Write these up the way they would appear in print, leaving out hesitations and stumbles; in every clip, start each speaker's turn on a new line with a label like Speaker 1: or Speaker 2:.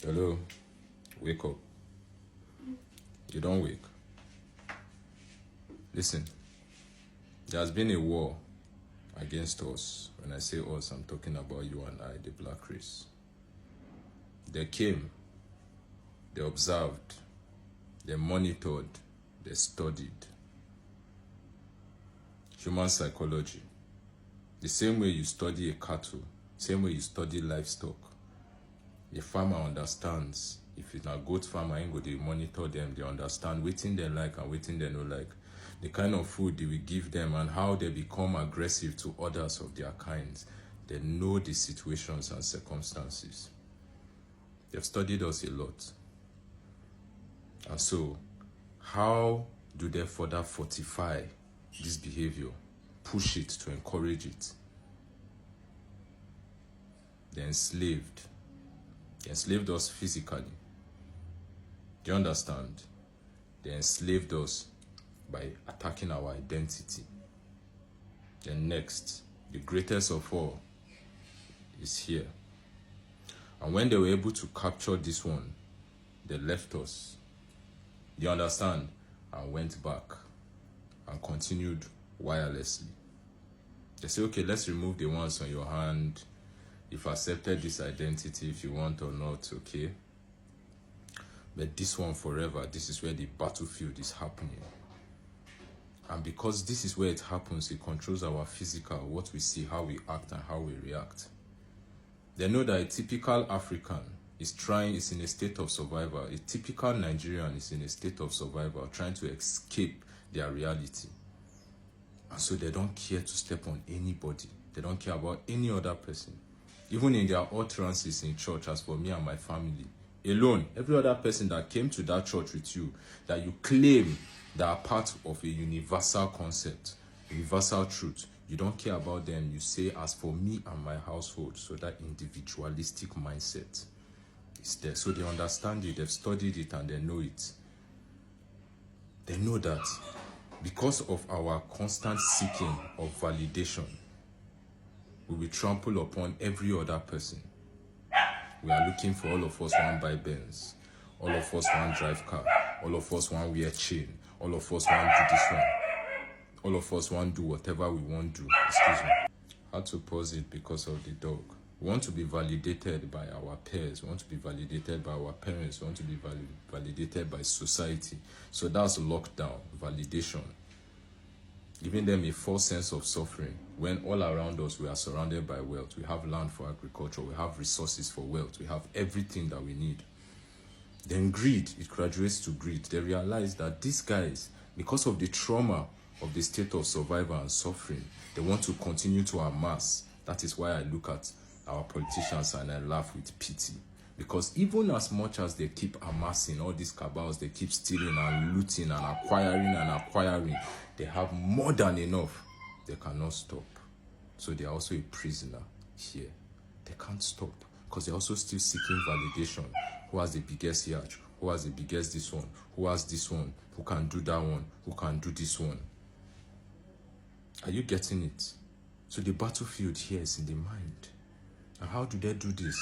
Speaker 1: Hello, wake up. You don't wake. Listen, there has been a war against us. When I say us, I'm talking about you and I, the black race. They came, they observed, they monitored, they studied. Human psychology. The same way you study a cattle, same way you study livestock. The farmer understands. If it's a goat farmer, they monitor them, they understand wetin they like and wetin they no like. The kind of food they will give them and how they become aggressive to others of their kinds. They know the situations and circumstances. They've studied us a lot. And so, how do they further fortify this behavior, push it to encourage it? They enslaved. They enslaved us physically. Do you understand? They enslaved us by attacking our identity. Then next, the greatest of all is here. And when they were able to capture this one, they left us. Do you understand? And went back and continued wirelessly. They say, okay, let's remove the ones on your hand. You've accepted this identity if you want or not, okay? But this one forever, this is where the battlefield is happening. And because this is where it happens, it controls our physical, what we see, how we act, and how we react. They know that a typical African is in a state of survival. A typical Nigerian is in a state of survival, trying to escape their reality. And so they don't care to step on anybody. They don't care about any other person. Even in their utterances in church, as for me and my family, alone, every other person that came to that church with you, that you claim that are part of a universal concept, universal truth, you don't care about them. You say, as for me and my household, so that individualistic mindset is there. So they understand it, they've studied it, and they know it. They know that because of our constant seeking of validation, we will trample upon every other person. We are looking for all of us want buy Benz, all of us want drive car, all of us want wear chain, all of us want do this one, all of us want do whatever we want to do. Excuse me. I had to pause it because of the dog. We want to be validated by our peers, we want to be validated by our parents, we want to be validated by society. So that's lockdown, validation. Giving them a false sense of suffering when all around us we are surrounded by wealth. We have land for agriculture, we have resources for wealth, we have everything that we need. Then greed, it graduates to greed. They realize that these guys, because of the trauma of the state of survival and suffering, they want to continue to amass. That is why I look at our politicians and I laugh with pity. Because even as much as they keep amassing all these cabals, they keep stealing and looting and acquiring, they have more than enough. They cannot stop. So they are also a prisoner here. They can't stop because they're also still seeking validation. Who has the biggest yacht? Who has the biggest this one? Who has this one? Who can do that one? Who can do this one? Are you getting it? So the battlefield here is in the mind. And how do they do this?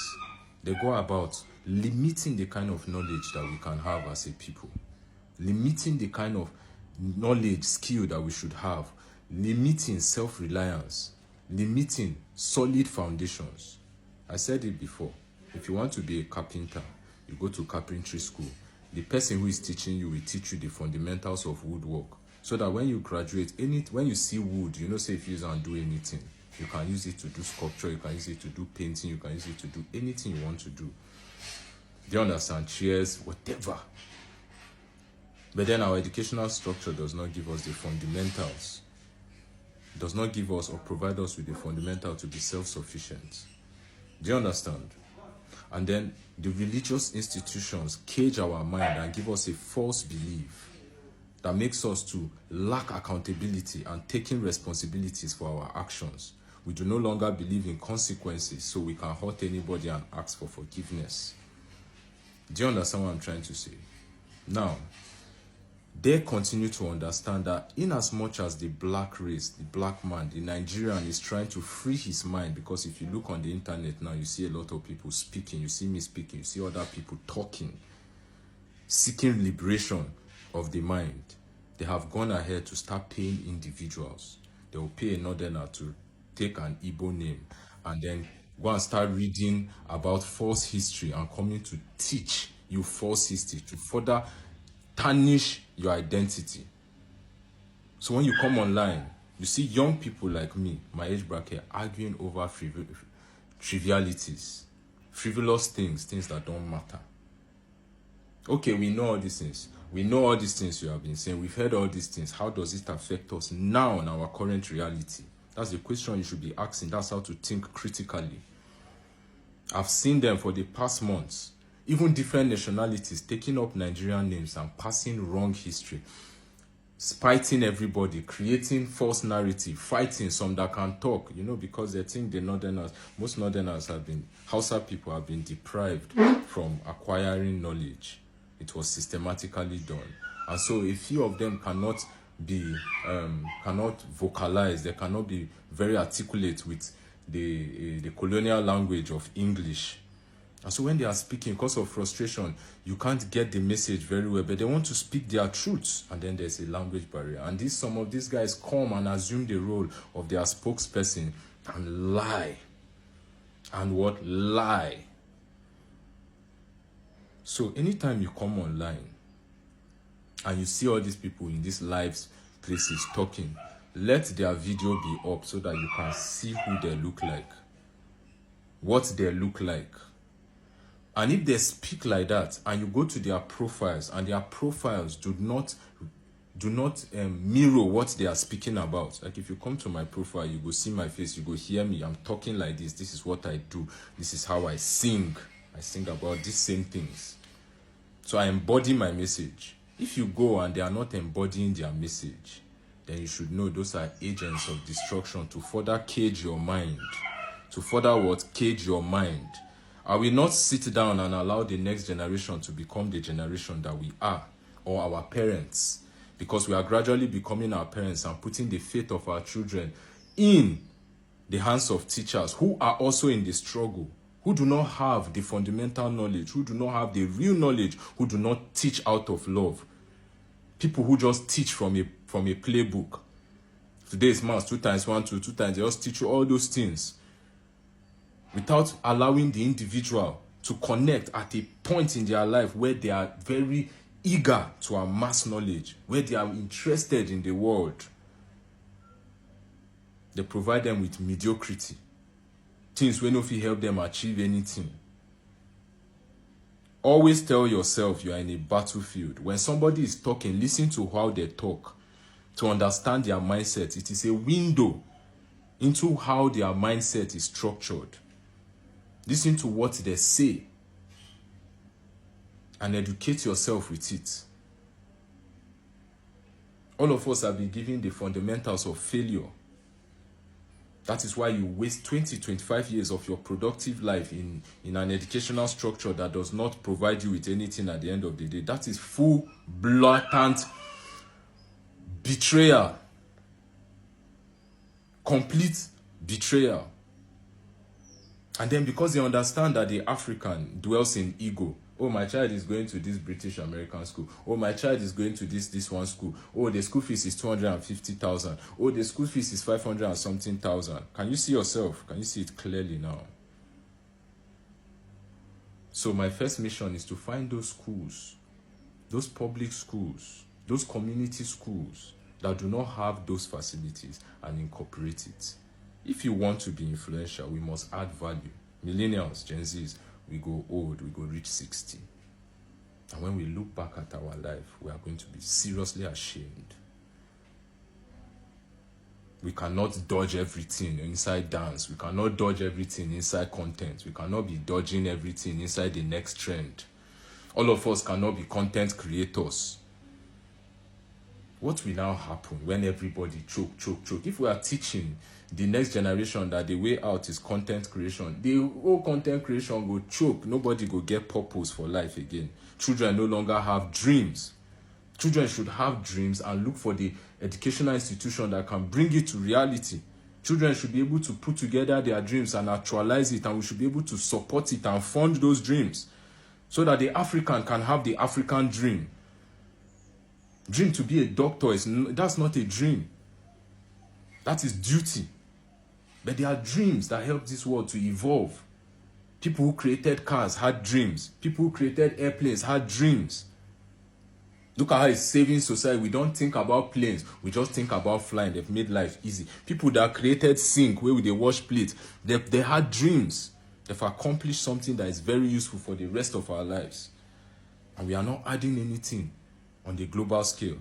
Speaker 1: They go about limiting the kind of knowledge that we can have as a people. Limiting the kind of knowledge, skill that we should have. Limiting self-reliance. Limiting solid foundations. I said it before. If you want to be a carpenter, you go to carpentry school. The person who is teaching you will teach you the fundamentals of woodwork. So that when you graduate, when you see wood, you know, say if you use it and do anything. You can use it to do sculpture, you can use it to do painting, you can use it to do anything you want to do. Do you understand? Chairs, whatever. But then our educational structure does not give us the fundamentals. It does not give us or provide us with the fundamental to be self-sufficient. Do you understand? And then the religious institutions cage our mind and give us a false belief that makes us to lack accountability and taking responsibilities for our actions. We do no longer believe in consequences, so we can hurt anybody and ask for forgiveness. Do you understand what I'm trying to say? Now, they continue to understand that in as much as the black race, the black man, the Nigerian is trying to free his mind, because if you look on the internet now, you see a lot of people speaking, you see me speaking, you see other people talking, seeking liberation of the mind. They have gone ahead to start paying individuals. They will pay a northerner to take an Igbo name and then go and start reading about false history and coming to teach you false history to further tarnish your identity. So when you come online, you see young people like me, my age bracket, arguing over trivialities, frivolous things that don't matter. Okay, we know all these things. We know all these things you have been saying. We've heard all these things. How does it affect us now in our current reality? That's the question you should be asking. That's how to think critically. I've seen them for the past months. Even different nationalities taking up Nigerian names and passing wrong history, spiting everybody, creating false narrative, fighting some that can talk, because they think the northerners, most northerners Hausa people have been deprived from acquiring knowledge. It was systematically done. And so a few of them cannot vocalize, they cannot be very articulate with the colonial language of English. And so when they are speaking, because of frustration, you can't get the message very well, but they want to speak their truths, and then there's a language barrier. And some of these guys come and assume the role of their spokesperson and lie. And what? Lie. So anytime you come online and you see all these people in these live places talking, let their video be up so that you can see who they look like, what they look like. And if they speak like that, and you go to their profiles, and their profiles do not mirror what they are speaking about. Like if you come to my profile, you go see my face, you go hear me, I'm talking like this, this is what I do, this is how I sing. I sing about these same things. So I embody my message. If you go and they are not embodying their message, then you should know those are agents of destruction to further cage your mind. To further what? Cage your mind. I will not sit down and allow the next generation to become the generation that we are, or our parents, because we are gradually becoming our parents and putting the fate of our children in the hands of teachers who are also in the struggle, who do not have the fundamental knowledge, who do not have the real knowledge, who do not teach out of love. People who just teach from a playbook. Today is maths, 2 times 1, 2 times, they just teach you all those things, without allowing the individual to connect at a point in their life where they are very eager to amass knowledge, where they are interested in the world. They provide them with mediocrity, things when if you help them achieve anything. Always tell yourself you are in a battlefield. When somebody is talking, listen to how they talk to understand their mindset. It is a window into how their mindset is structured. Listen to what they say and educate yourself with it. All of us have been given the fundamentals of failure. That is why you waste 20, 25 years of your productive life in an educational structure that does not provide you with anything at the end of the day. That is full, blatant betrayal. Complete betrayal. And then because they understand that the African dwells in ego. Oh, my child is going to this British American school. Oh, my child is going to this one school. Oh, the school fees is 250,000. Oh, the school fees is 500 and something thousand. Can you see yourself? Can you see it clearly now? So my first mission is to find those schools, those public schools, those community schools that do not have those facilities and incorporate it. If you want to be influential, we must add value. Millennials, Gen Zs, we go old, we go reach 60. And when we look back at our life, we are going to be seriously ashamed. We cannot dodge everything inside dance. We cannot dodge everything inside content. We cannot be dodging everything inside the next trend. All of us cannot be content creators. What will now happen when everybody choke? If we are teaching the next generation that the way out is content creation, the whole content creation will choke. Nobody will get purpose for life again. Children no longer have dreams. Children should have dreams and look for the educational institution that can bring it to reality. Children should be able to put together their dreams and actualize it, and we should be able to support it and fund those dreams so that the African can have the African dream. Dream to be a doctor, that's not a dream. That is duty. But there are dreams that help this world to evolve. People who created cars had dreams. People who created airplanes had dreams. Look at how it's saving society. We don't think about planes. We just think about flying. They've made life easy. People that created sink, where they wash plates, they had dreams. They've accomplished something that is very useful for the rest of our lives. And we are not adding anything on the global scale.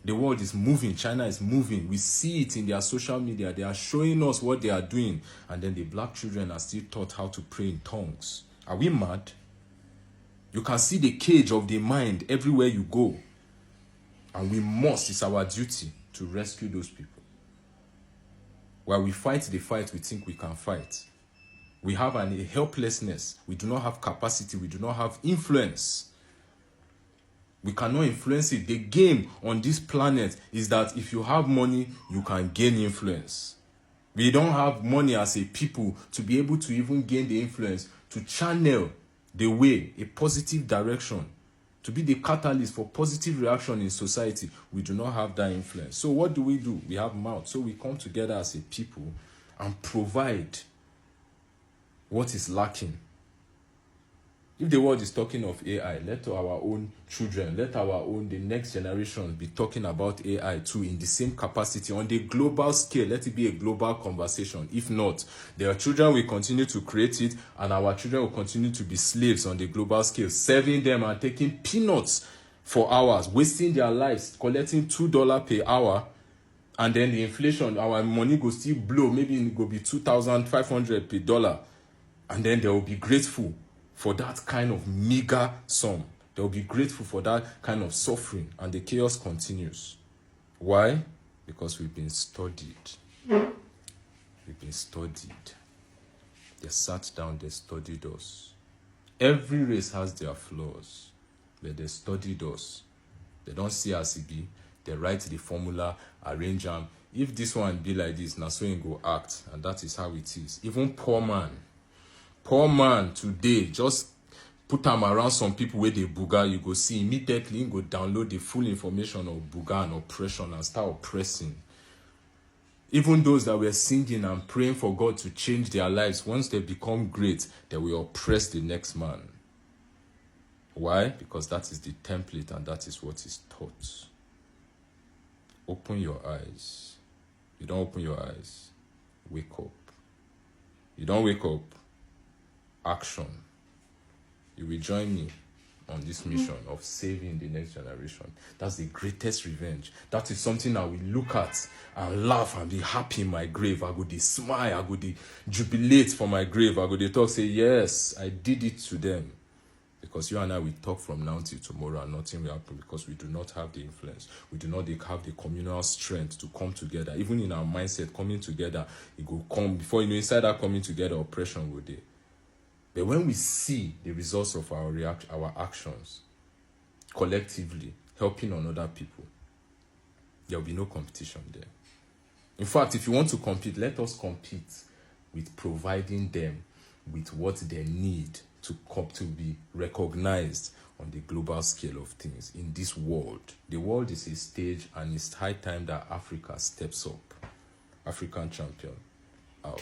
Speaker 1: The world is moving. China is moving. We see it in their social media. They are showing us what they are doing. And then the black children are still taught how to pray in tongues. Are we mad? You can see the cage of the mind everywhere you go. And we must, it's our duty to rescue those people. While we fight the fight, we think we can fight. We have a helplessness. We do not have capacity. We do not have influence. We cannot influence it. The game on this planet is that if you have money, you can gain influence. We don't have money as a people to be able to even gain the influence, to channel the way, a positive direction, to be the catalyst for positive reaction in society. We do not have that influence. So what do? We have mouth. So we come together as a people and provide what is lacking. If the world is talking of AI, let our own children, the next generation be talking about AI too in the same capacity on the global scale. Let it be a global conversation. If not, their children will continue to create it, and our children will continue to be slaves on the global scale, serving them and taking peanuts for hours, wasting their lives, collecting $2 per hour, and then the inflation, our money will still blow. Maybe it will be $2,500 per dollar, and then they will be grateful for that kind of meager sum. They'll be grateful for that kind of suffering, and the chaos continues. Why? Because we've been studied. We've been studied. They sat down, they studied us. Every race has their flaws, but they studied us. They don't see us be. They write the formula, arrange them. If this one be like this, now so it go act, and that is how it is. Even poor man today, just put them around some people where they booga, you go see immediately, you go download the full information of booga and oppression and start oppressing. Even those that were singing and praying for God to change their lives, once they become great, they will oppress the next man. Why? Because that is the template and that is what is taught. Open your eyes. You don't open your eyes, wake up. You don't wake up, action. You will join me on this mission of saving the next generation. That's the greatest revenge. That is something I will look at and laugh and be happy in my grave. I go to smile, I go to jubilate for my grave. I go to talk, say, yes, I did it to them. Because you and I will talk from now till tomorrow and nothing will happen, because we do not have the influence. We do not have the communal strength to come together. Even in our mindset, coming together, it will come. Before you know, inside that coming together, oppression will be. But when we see the results of our actions, collectively, helping on other people, there will be no competition there. In fact, if you want to compete, let us compete with providing them with what they need to be recognized on the global scale of things in this world. The world is a stage, and it's high time that Africa steps up. African champion, out.